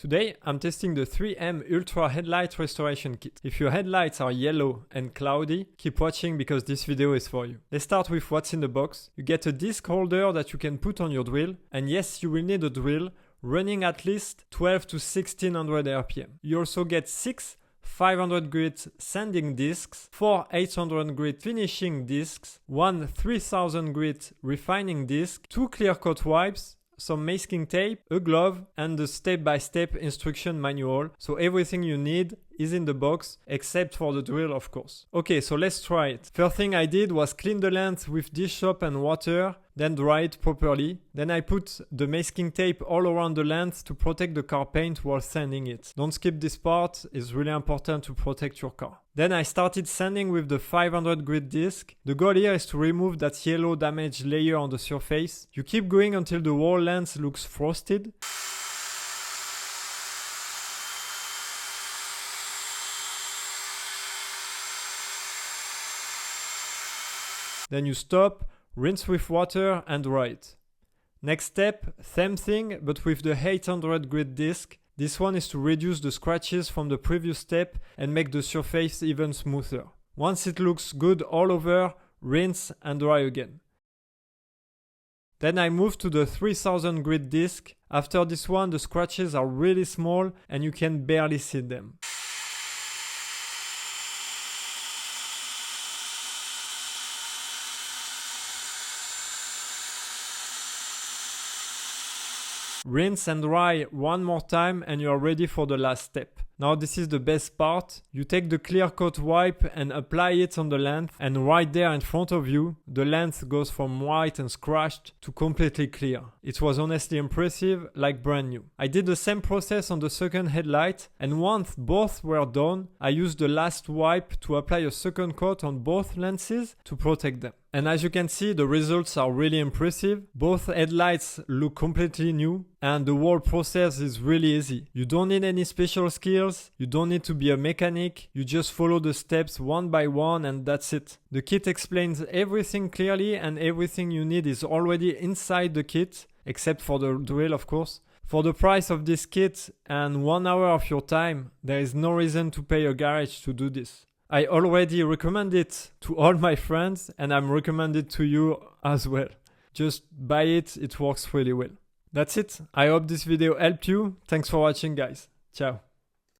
Today, I'm testing the 3M Ultra Headlight Restoration Kit. If your headlights are yellow and cloudy, keep watching because this video is for you. Let's start with what's in the box. You get a disc holder that you can put on your drill, and yes, you will need a drill running at least 12 to 1600 RPM. You also get 6 500 grit sanding discs, 4 800 grit finishing discs, 1 3000 grit refining disc, 2 clear coat wipes, some masking tape, a glove, and the step-by-step instruction manual. So everything you need is in the box, except for the drill, of course. Okay, so let's try it. First thing I did was clean the lens with dish soap and water, then dry it properly. Then I put the masking tape all around the lens to protect the car paint while sanding it. Don't skip this part, it's really important to protect your car. Then I started sanding with the 500 grit disc. The goal here is to remove that yellow damaged layer on the surface. You keep going until the whole lens looks frosted. Then you stop, rinse with water and dry it. Next step, same thing but with the 800 grit disc. This one is to reduce the scratches from the previous step and make the surface even smoother. Once it looks good all over, rinse and dry again. Then I move to the 3000 grit disc. After this one, the scratches are really small and you can barely see them. Rinse and dry one more time and you are ready for the last step. Now this is the best part. You take the clear coat wipe and apply it on the lens, and right there in front of you, the lens goes from white and scratched to completely clear. It was honestly impressive, like brand new. I did the same process on the second headlight, and once both were done, I used the last wipe to apply a second coat on both lenses to protect them. And as you can see, the results are really impressive. Both headlights look completely new and the whole process is really easy. You don't need any special skills, you don't need to be a mechanic, you just follow the steps one by one and that's it. The kit explains everything clearly and everything you need is already inside the kit, except for the drill of course. For the price of this kit and 1 hour of your time, there is no reason to pay a garage to do this. I already recommend it to all my friends and I'm recommended to you as well. Just buy it, it works really well. That's it. I hope this video helped you. Thanks for watching guys. Ciao.